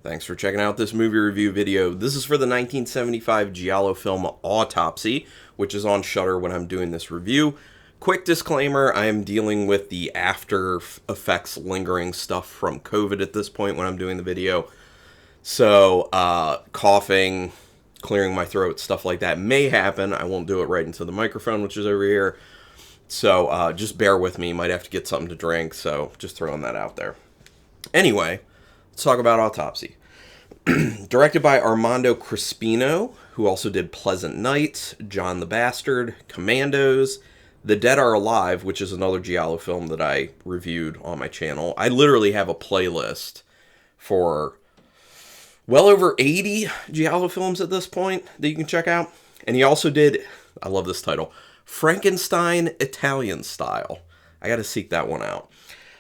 Thanks for checking out this movie review video. This is for the 1975 giallo film Autopsy, which is on Shudder when I'm doing this review. Quick disclaimer, I am dealing with the after effects lingering stuff from COVID at this point when I'm doing the video. So, coughing, clearing my throat, stuff like that may happen. I won't do it right into the microphone, which is over here. So, just bear with me. Might have to get something to drink, so just throwing that out there. Anyway, let's talk about Autopsy. Directed by Armando Crispino, who also did Pleasant Nights, John the Bastard, Commandos, The Dead Are Alive, which is another giallo film that I reviewed on my channel. I literally have a playlist for well over 80 giallo films at this point that you can check out. And he also did, I love this title, Frankenstein Italian Style. I got to seek that one out.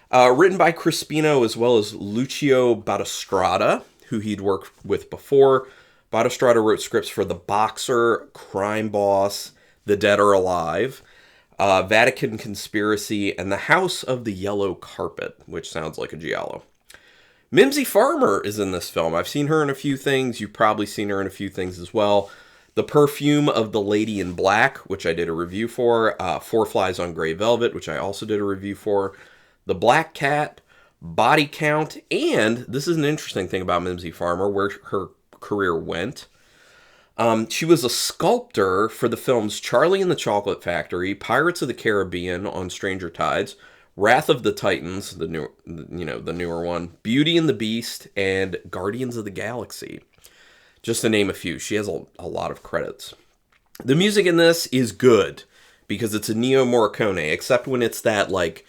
Written by Crispino as well as Lucio Battistrada, who he'd worked with before. Battistrada wrote scripts for The Boxer, Crime Boss, The Dead Are Alive, Vatican Conspiracy, and The House of the Yellow Carpet, which sounds like a giallo. Mimsy Farmer is in this film. I've seen her in a few things. You've probably seen her in a few things as well. The Perfume of the Lady in Black, which I did a review for. Four Flies on Grey Velvet, which I also did a review for. The Black Cat, Body Count, and this is an interesting thing about Mimsy Farmer, where her career went. She was a sculptor for the films Charlie and the Chocolate Factory, Pirates of the Caribbean on Stranger Tides, Wrath of the Titans, the newer one, Beauty and the Beast, and Guardians of the Galaxy. Just to name a few. She has a lot of credits. The music in this is good because it's a Neo Morricone, except when it's that like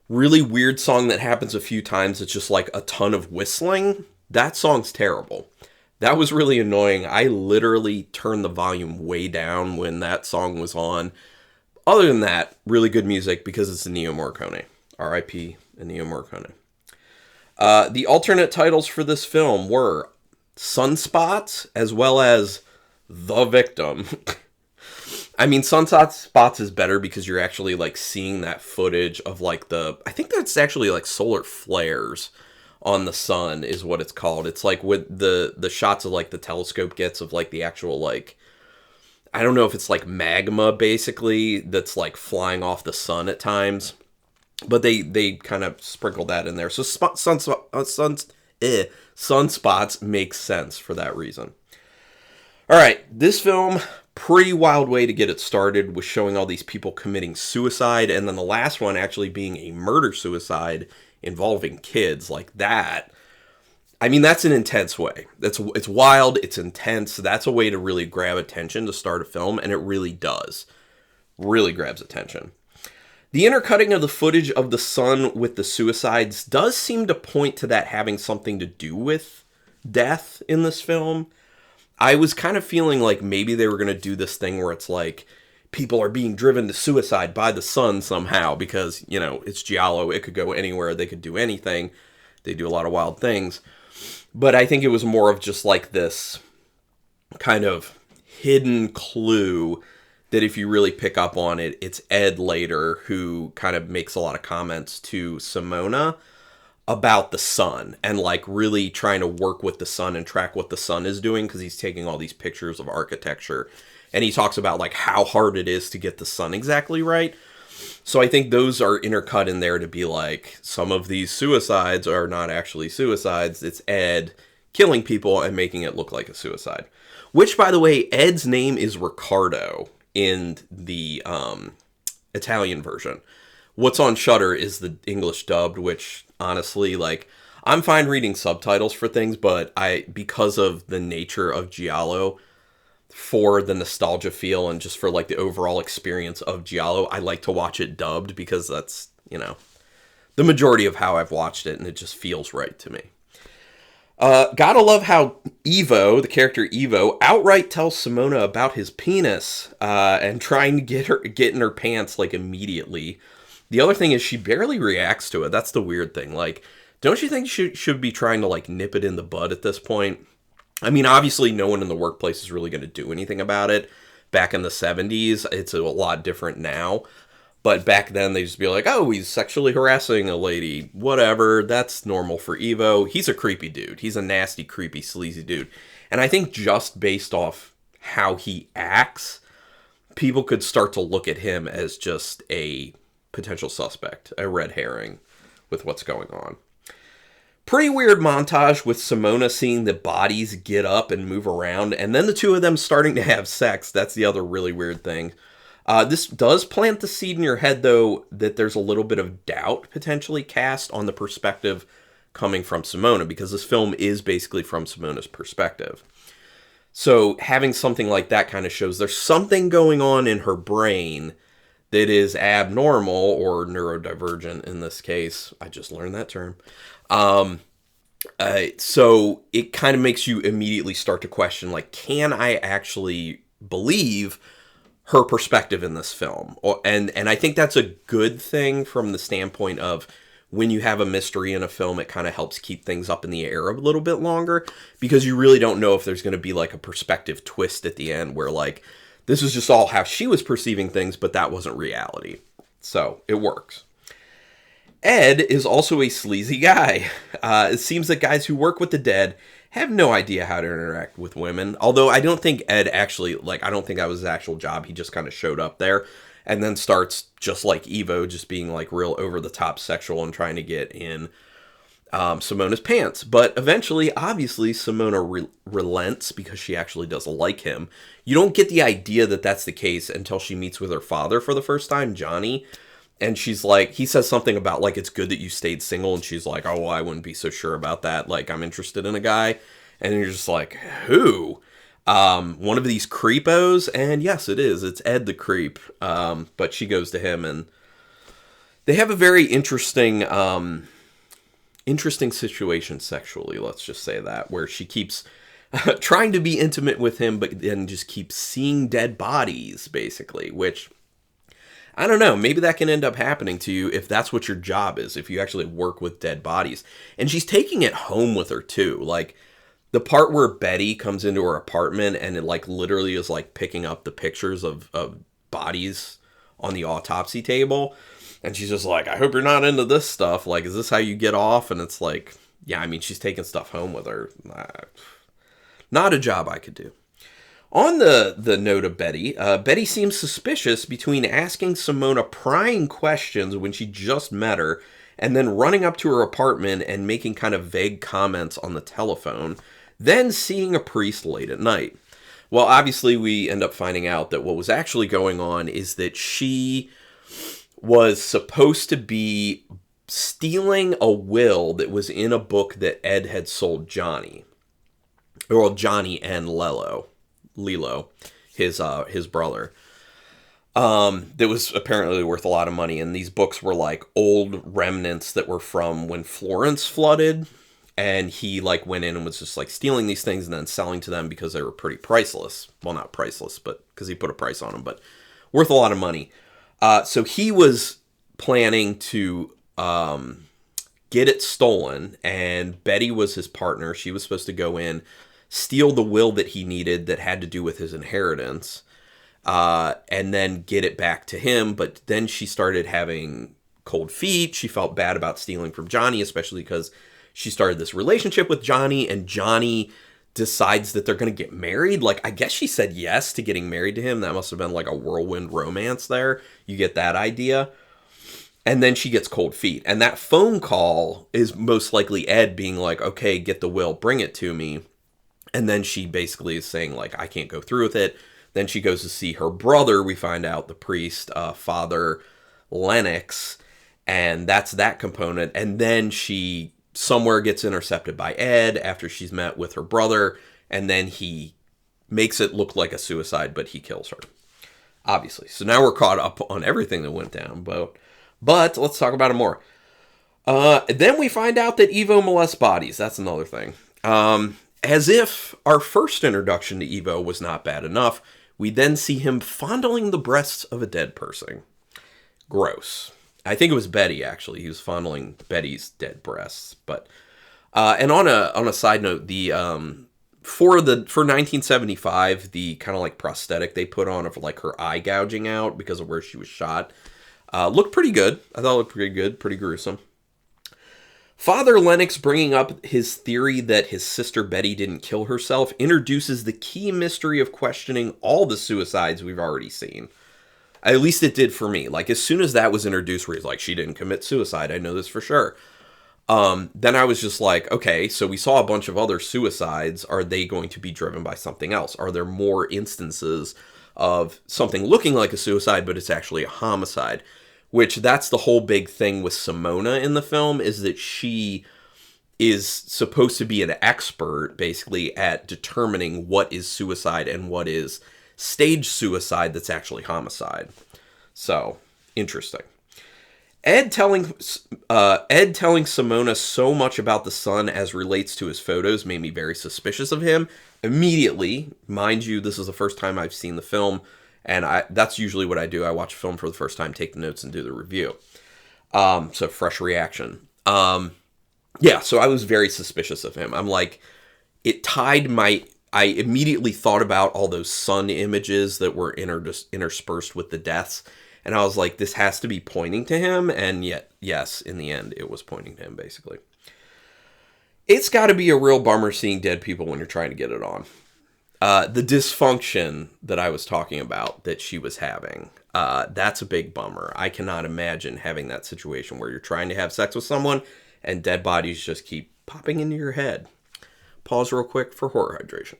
really weird song that happens a few times. It's just like a ton of whistling. That song's terrible. That was really annoying. I literally turned the volume way down when that song was on. Other than that, really good music because it's a Neo Morricone. R.I.P. Neo Morricone. The alternate titles for this film were Sunspots as well as The Victim. I mean, Sunspots is better because you're actually, like, seeing that footage of, like, I think that's actually, like, solar flares on the sun is what it's called. It's, like, with the shots of, like, the telescope gets of, like, the actual, like, I don't know if it's, like, magma, basically, that's, like, flying off the sun at times. But they kind of sprinkle that in there. So Sunspots makes sense for that reason. All right, this film, pretty wild way to get it started with showing all these people committing suicide, and then the last one actually being a murder-suicide involving kids like that. I mean, that's an intense way. It's wild, it's intense. That's a way to really grab attention to start a film, and it really does. Really grabs attention. The intercutting of the footage of the son with the suicides does seem to point to that having something to do with death in this film. I was kind of feeling like maybe they were going to do this thing where it's like people are being driven to suicide by the sun somehow because, you know, it's giallo. It could go anywhere. They could do anything. They do a lot of wild things. But I think it was more of just like this kind of hidden clue that if you really pick up on it, it's Ed later who kind of makes a lot of comments to Simona about the sun and like really trying to work with the sun and track what the sun is doing because he's taking all these pictures of architecture and he talks about like how hard it is to get the sun exactly right. So I think those are intercut in there to be like some of these suicides are not actually suicides. It's Ed killing people and making it look like a suicide, which by the way, Ed's name is Ricardo in the Italian version. What's on Shudder is the English dubbed, which honestly, like, I'm fine reading subtitles for things, but because of the nature of giallo, for the nostalgia feel and just for like the overall experience of giallo, I like to watch it dubbed because that's, you know, the majority of how I've watched it and it just feels right to me. Gotta love how Ivo, the character Ivo, outright tells Simona about his penis and trying to get in her pants like immediately. The other thing is she barely reacts to it. That's the weird thing. Like, don't you think she should be trying to like nip it in the bud at this point? I mean, obviously no one in the workplace is really going to do anything about it. Back in the 70s, it's a lot different now. But back then, they just be like, oh, he's sexually harassing a lady. Whatever, that's normal for Evo. He's a creepy dude. He's a nasty, creepy, sleazy dude. And I think just based off how he acts, people could start to look at him as just a potential suspect, a red herring with what's going on. Pretty weird montage with Simona seeing the bodies get up and move around, and then the two of them starting to have sex. That's the other really weird thing. This does plant the seed in your head, though, that there's a little bit of doubt potentially cast on the perspective coming from Simona, because this film is basically from Simona's perspective. So having something like that kind of shows there's something going on in her brain that is abnormal or neurodivergent in this case. I just learned that term. So it kind of makes you immediately start to question, like, can I actually believe her perspective in this film? And I think that's a good thing from the standpoint of when you have a mystery in a film, it kind of helps keep things up in the air a little bit longer, because you really don't know if there's going to be like a perspective twist at the end where like, this is just all how she was perceiving things, but that wasn't reality. So it works. Ed is also a sleazy guy. It seems that guys who work with the dead have no idea how to interact with women. Although I don't think Ed actually, like, I don't think that was his actual job. He just kind of showed up there and then starts, just like Evo, just being like real over-the-top sexual and trying to get in Simona's pants. But eventually, obviously, Simona relents because she actually doesn't like him. You don't get the idea that that's the case until she meets with her father for the first time, Johnny. And she's like, he says something about, like, it's good that you stayed single. And she's like, oh, well, I wouldn't be so sure about that. Like, I'm interested in a guy. And you're just like, who? One of these creepos? And yes, it is. It's Ed the creep. But she goes to him, and they have a very interesting situation sexually, let's just say that, where she keeps trying to be intimate with him, but then just keeps seeing dead bodies, basically, which, I don't know, maybe that can end up happening to you if that's what your job is, if you actually work with dead bodies. And she's taking it home with her, too. Like, the part where Betty comes into her apartment and it, like, literally is, like, picking up the pictures of bodies on the autopsy table. And she's just like, I hope you're not into this stuff. Like, is this how you get off? And it's like, yeah, I mean, she's taking stuff home with her. Not a job I could do. On the note of Betty, Betty seems suspicious between asking Simona prying questions when she just met her and then running up to her apartment and making kind of vague comments on the telephone, then seeing a priest late at night. Well, obviously, we end up finding out that what was actually going on is that she was supposed to be stealing a will that was in a book that Ed had sold Johnny. Or Johnny and Lilo, his brother. That was apparently worth a lot of money. And these books were like old remnants that were from when Florence flooded. And he like went in and was just like stealing these things and then selling to them because they were pretty priceless. Well, not priceless, but because he put a price on them, but worth a lot of money. So he was planning to get it stolen, and Betty was his partner. She was supposed to go in, steal the will that he needed that had to do with his inheritance, and then get it back to him. But then she started having cold feet. She felt bad about stealing from Johnny, especially because she started this relationship with Johnny, and Johnny decides that they're going to get married. Like, I guess she said yes to getting married to him. That must have been like a whirlwind romance there. You get that idea. And then she gets cold feet. And that phone call is most likely Ed being like, okay, get the will, bring it to me. And then she basically is saying, like, I can't go through with it. Then she goes to see her brother. We find out the priest, Father Lennox. And that's that component. And then she somewhere gets intercepted by Ed after she's met with her brother. And then he makes it look like a suicide, but he kills her. Obviously. So now we're caught up on everything that went down. But let's talk about it more. Then we find out that Evo molests bodies. That's another thing. As if our first introduction to Evo was not bad enough, we then see him fondling the breasts of a dead person. Gross. I think it was Betty, actually. He was fondling Betty's dead breasts. But and on a side note, the for 1975, the kind of like prosthetic they put on of like her eye gouging out because of where she was shot, Looked pretty good. I thought it looked pretty good, pretty gruesome. Father Lennox bringing up his theory that his sister Betty didn't kill herself introduces the key mystery of questioning all the suicides we've already seen. At least it did for me. Like, as soon as that was introduced, where he's like, she didn't commit suicide, I know this for sure. Then I was just like, okay, so we saw a bunch of other suicides. Are they going to be driven by something else? Are there more instances of something looking like a suicide, but it's actually a homicide? Which, that's the whole big thing with Simona in the film, is that she is supposed to be an expert, basically, at determining what is suicide and what is staged suicide that's actually homicide. So, interesting. Ed telling Simona so much about the son as relates to his photos made me very suspicious of him. Immediately, mind you, this is the first time I've seen the film, and that's usually what I do. I watch a film for the first time, take the notes, and do the review. So, fresh reaction. Yeah, so I was very suspicious of him. I'm like, it tied my... I immediately thought about all those sun images that were interspersed with the deaths, and I was like, this has to be pointing to him, and yet, yes, in the end, it was pointing to him, basically. It's got to be a real bummer seeing dead people when you're trying to get it on. The dysfunction that I was talking about that she was having, that's a big bummer. I cannot imagine having that situation where you're trying to have sex with someone and dead bodies just keep popping into your head. Pause real quick for horror hydration.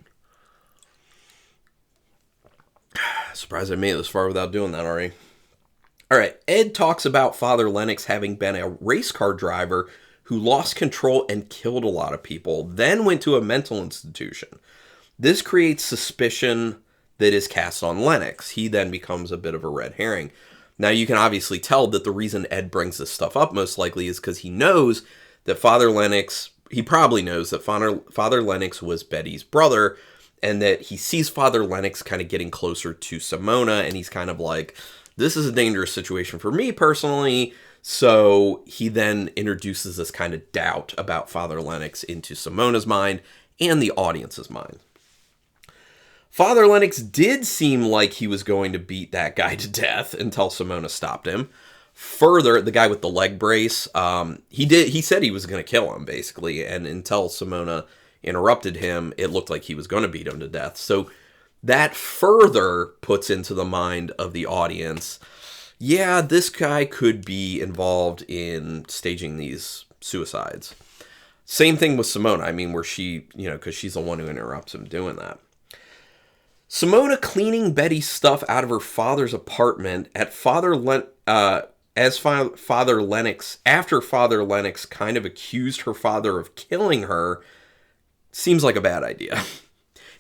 Surprised I made it this far without doing that already. Alright, Ed talks about Father Lennox having been a race car driver who lost control and killed a lot of people, then went to a mental institution. This creates suspicion that is cast on Lennox. He then becomes a bit of a red herring. Now, you can obviously tell that the reason Ed brings this stuff up most likely is because he knows that Father Lennox, he probably knows that Father Lennox was Betty's brother, and that he sees Father Lennox kind of getting closer to Simona, and he's kind of like, this is a dangerous situation for me personally. So he then introduces this kind of doubt about Father Lennox into Simona's mind and the audience's mind. Father Lennox did seem like he was going to beat that guy to death until Simona stopped him. Further, the guy with the leg brace, he said he was going to kill him, basically, and until Simona interrupted him, it looked like he was going to beat him to death. So that further puts into the mind of the audience, yeah, this guy could be involved in staging these suicides. Same thing with Simona, I mean, where she, because she's the one who interrupts him doing that. Simona cleaning Betty's stuff out of her father's apartment at Father Lennox, after Father Lennox kind of accused her father of killing her, seems like a bad idea.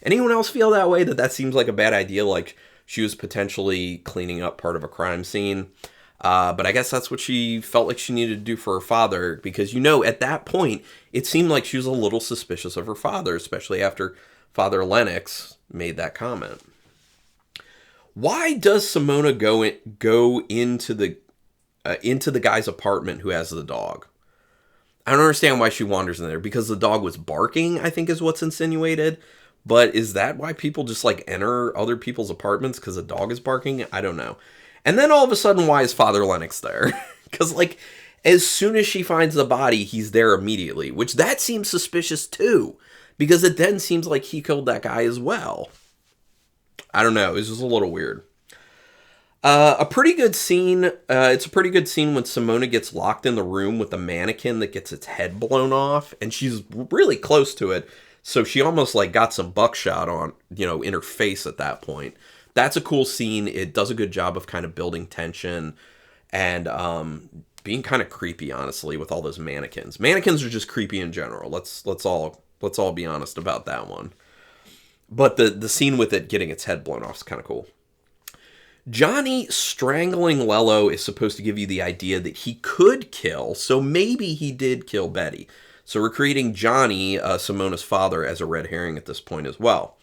Anyone else feel that way, that seems like a bad idea, like she was potentially cleaning up part of a crime scene? But I guess that's what she felt like she needed to do for her father, because, at that point, it seemed like she was a little suspicious of her father, especially after Father Lennox made that comment. Why does Simona go into the guy's apartment who has the dog? I don't understand why she wanders in there. Because the dog was barking, I think is what's insinuated. But is that why people just enter other people's apartments because the dog is barking? I don't know. And then all of a sudden, why is Father Lennox there? Because as soon as she finds the body, he's there immediately, which that seems suspicious too, because it then seems like he killed that guy as well. I don't know. It's just a little weird. A pretty good scene. It's a pretty good scene when Simona gets locked in the room with the mannequin that gets its head blown off, and she's really close to it. So she almost got some buckshot on, in her face at that point. That's a cool scene. It does a good job of kind of building tension and being kind of creepy, honestly, with all those mannequins. Mannequins are just creepy in general. Let's all be honest about that one. But the scene with it getting its head blown off is kind of cool. Johnny strangling Lello is supposed to give you the idea that he could kill, so maybe he did kill Betty. So we're creating Johnny, Simona's father, as a red herring at this point as well.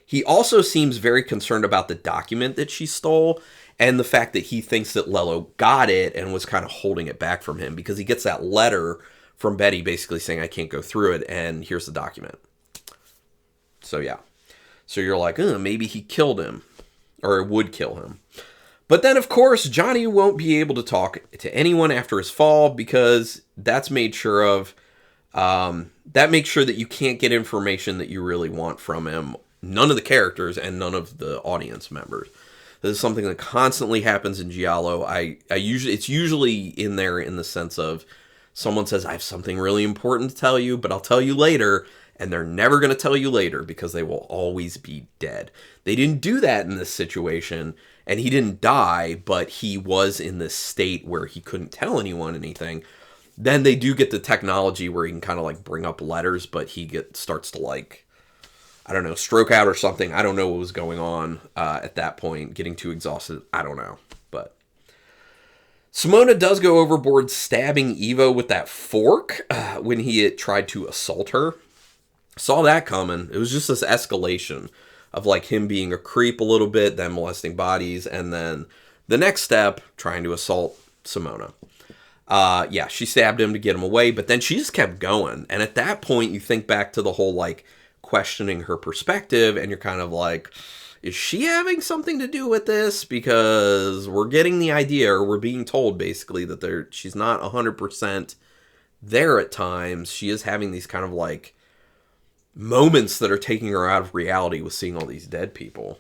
He also seems very concerned about the document that she stole and the fact that he thinks that Lello got it and was kind of holding it back from him, because he gets that letter from Betty basically saying, I can't go through it, and here's the document. So yeah. So you're like, maybe he killed him, or would kill him. But then, of course, Johnny won't be able to talk to anyone after his fall because that's made sure of. That makes sure that you can't get information that you really want from him. None of the characters and none of the audience members. This is something that constantly happens in giallo. It's usually in there in the sense of someone says, I have something really important to tell you, but I'll tell you later. And they're never going to tell you later because they will always be dead. They didn't do that in this situation, and he didn't die, but he was in this state where he couldn't tell anyone anything. Then they do get the technology where he can kind of like bring up letters, but starts to like, I don't know, stroke out or something. I don't know what was going on at that point. Getting too exhausted. I don't know. But Simona does go overboard stabbing Ivo with that fork when he had tried to assault her. Saw that coming. It was just this escalation of like him being a creep a little bit, then molesting bodies, and then the next step, trying to assault Simona. Yeah, she stabbed him to get him away, but then she just kept going. And at that point, you think back to the whole like questioning her perspective, and you're kind of like, is she having something to do with this? Because we're getting the idea, or we're being told basically that she's not 100% there at times. She is having these kind of like moments that are taking her out of reality with seeing all these dead people.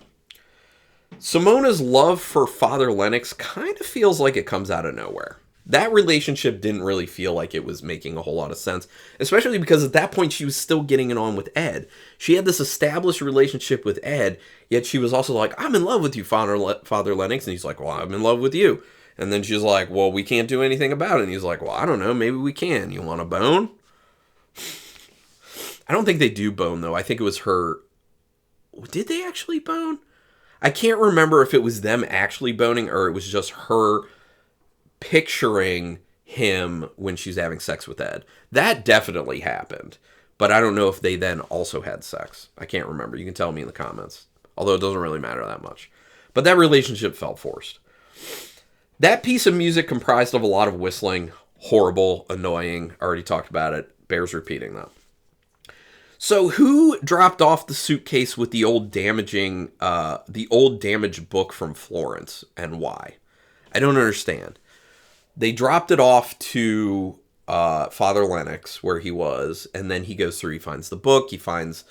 Simona's love for Father Lennox kind of feels like it comes out of nowhere. That relationship didn't really feel like it was making a whole lot of sense, especially because at that point she was still getting it on with Ed. She had this established relationship with Ed, yet she was also like, I'm in love with you, Father Lennox. And he's like, well, I'm in love with you. And then she's like, well, we can't do anything about it. And he's like, well, I don't know, maybe we can. You want a bone? I don't think they do bone, though. I think it was her. Did they actually bone? I can't remember if it was them actually boning or it was just her picturing him when she's having sex with Ed. That definitely happened. But I don't know if they then also had sex. I can't remember. You can tell me in the comments. Although it doesn't really matter that much. But that relationship felt forced. That piece of music comprised of a lot of whistling. Horrible, annoying. Already talked about it. Bears repeating that. So who dropped off the suitcase with the old damaged book from Florence, and why? I don't understand. They dropped it off to Father Lennox, where he was, and then he goes through, he finds the book, he finds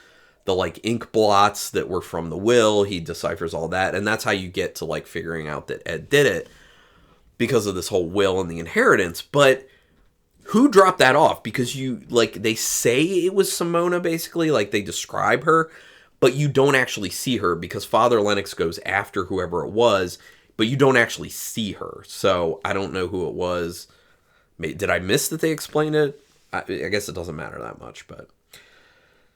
the like ink blots that were from the will, he deciphers all that, and that's how you get to like figuring out that Ed did it, because of this whole will and the inheritance. But who dropped that off? Because they say it was Simona, basically, like they describe her, but you don't actually see her because Father Lennox goes after whoever it was, but you don't actually see her. So I don't know who it was. Did I miss that they explained it? I guess it doesn't matter that much, but.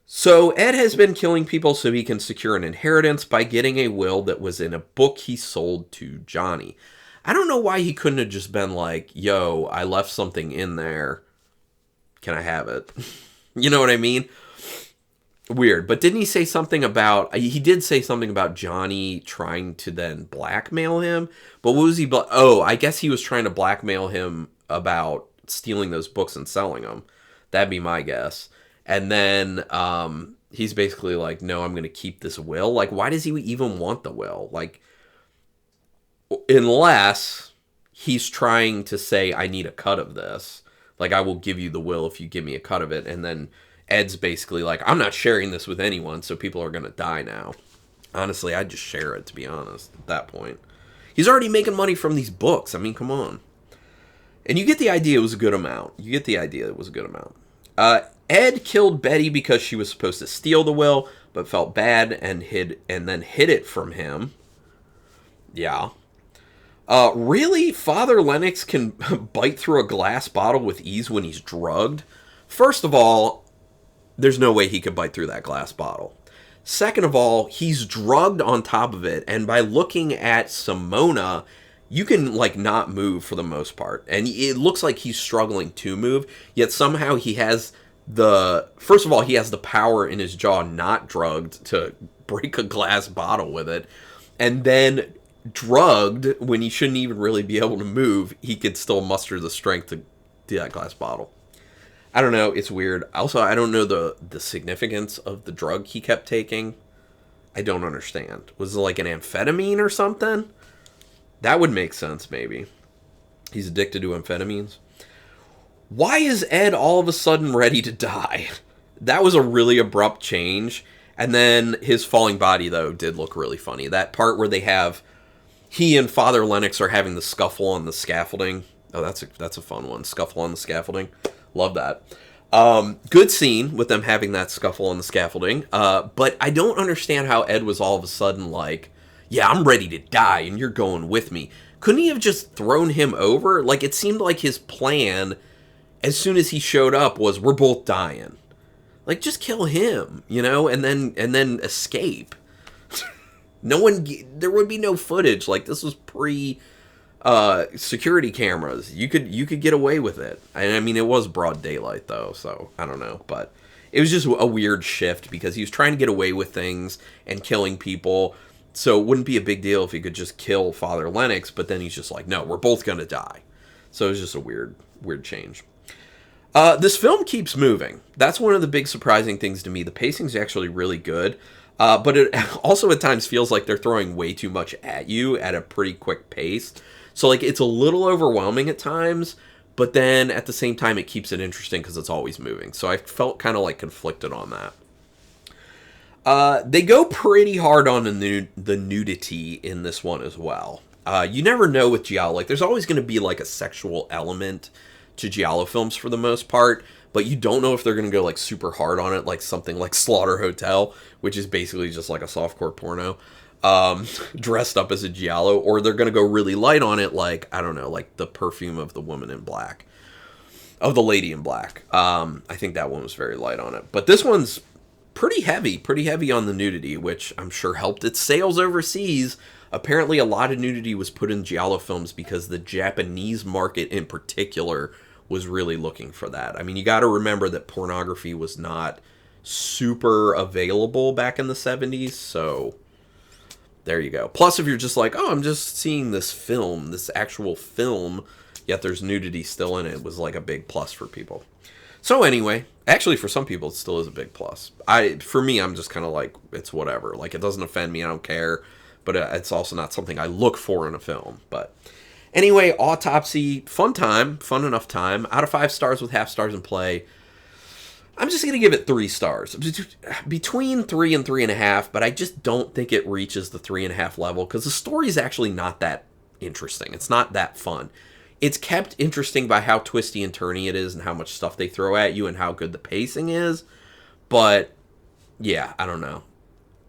So Ed has been killing people so he can secure an inheritance by getting a will that was in a book he sold to Johnny. I don't know why he couldn't have just been like, yo, I left something in there. Can I have it? You know what I mean? Weird. But didn't he say something about... He did say something about Johnny trying to then blackmail him. But what was he... I guess he was trying to blackmail him about stealing those books and selling them. That'd be my guess. And then he's basically like, no, I'm going to keep this will. Like, why does he even want the will? Like... Unless he's trying to say, I need a cut of this. Like, I will give you the will if you give me a cut of it. And then Ed's basically like, I'm not sharing this with anyone, so people are going to die now. Honestly, I'd just share it, to be honest, at that point. He's already making money from these books. I mean, come on. And you get the idea it was a good amount. Ed killed Betty because she was supposed to steal the will, but felt bad and then hid it from him. Yeah. Really? Father Lennox can bite through a glass bottle with ease when he's drugged? First of all, there's no way he could bite through that glass bottle. Second of all, he's drugged on top of it, and by looking at Simona, you can, like, not move for the most part. And it looks like he's struggling to move, yet somehow he has first of all, he has the power in his jaw not drugged to break a glass bottle with it, and then drugged when he shouldn't even really be able to move, he could still muster the strength to do that glass bottle. I don't know, it's weird. Also, I don't know the significance of the drug he kept taking. I don't understand. Was it like an amphetamine or something? That would make sense, maybe. He's addicted to amphetamines. Why is Ed all of a sudden ready to die? That was a really abrupt change. And then his falling body, though, did look really funny. That part where he and Father Lennox are having the scuffle on the scaffolding. Oh, that's a fun one. Scuffle on the scaffolding. Love that. Good scene with them having that scuffle on the scaffolding. But I don't understand how Ed was all of a sudden like, yeah, I'm ready to die and you're going with me. Couldn't he have just thrown him over? Like, it seemed like his plan, as soon as he showed up, was we're both dying. Like, just kill him, and then escape. There would be no footage. Like, this was pre security cameras. You could get away with it. I mean, it was broad daylight though, so I don't know, but it was just a weird shift because he was trying to get away with things and killing people. So it wouldn't be a big deal if he could just kill Father Lennox, but then he's just like, no, we're both going to die. So it was just a weird change. This film keeps moving. That's one of the big surprising things to me. The pacing's actually really good, but it also at times feels like they're throwing way too much at you at a pretty quick pace. So like it's a little overwhelming at times, but then at the same time it keeps it interesting because it's always moving. So I felt kind of like conflicted on that. They go pretty hard on the nudity in this one as well. You never know with giallo. Like, there's always going to be, like, a sexual element to giallo films for the most part, but you don't know if they're going to go, like, super hard on it, like something like Slaughter Hotel, which is basically just, like, a softcore porno, dressed up as a giallo, or they're going to go really light on it, like, I don't know, like The Perfume of the Woman in Black. Of the Lady in Black. I think that one was very light on it. But this one's pretty heavy on the nudity, which I'm sure helped its sales overseas. Apparently a lot of nudity was put in giallo films because the Japanese market in particular was really looking for that. I mean, you got to remember that pornography was not super available back in the 70s, so there you go. Plus, if you're just like, oh, I'm just seeing this film, this actual film, yet there's nudity still in it, was like a big plus for people. So anyway, actually for some people it still is a big plus. For me, I'm just kind of like, it's whatever. Like, it doesn't offend me, I don't care. But it's also not something I look for in a film. But anyway, Autopsy, fun enough time. Out of 5 stars with half stars in play. I'm just going to give it 3 stars. Between 3 and 3.5, but I just don't think it reaches the 3.5 level because the story is actually not that interesting. It's not that fun. It's kept interesting by how twisty and turny it is and how much stuff they throw at you and how good the pacing is. But, yeah, I don't know.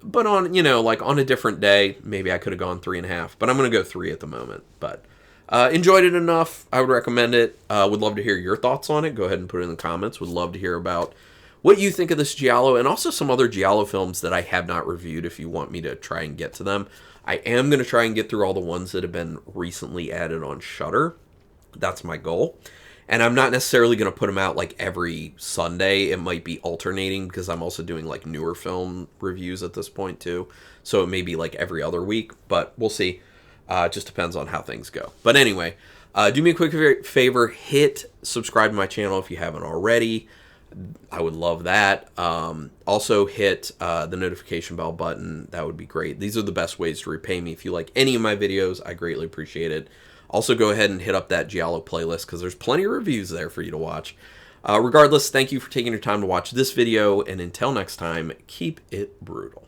But on, like on a different day, maybe I could have gone 3.5. But I'm going to go 3 at the moment. But enjoyed it enough. I would recommend it. Would love to hear your thoughts on it. Go ahead and put it in the comments. Would love to hear about what you think of this giallo and also some other giallo films that I have not reviewed if you want me to try and get to them. I am going to try and get through all the ones that have been recently added on Shudder. That's my goal. And I'm not necessarily going to put them out like every Sunday. It might be alternating because I'm also doing like newer film reviews at this point too. So it may be like every other week, but we'll see. It just depends on how things go. But anyway, do me a quick favor. Hit subscribe to my channel if you haven't already. I would love that. Also hit the notification bell button. That would be great. These are the best ways to repay me. If you like any of my videos, I greatly appreciate it. Also, go ahead and hit up that giallo playlist because there's plenty of reviews there for you to watch. Regardless, thank you for taking your time to watch this video, and until next time, keep it brutal.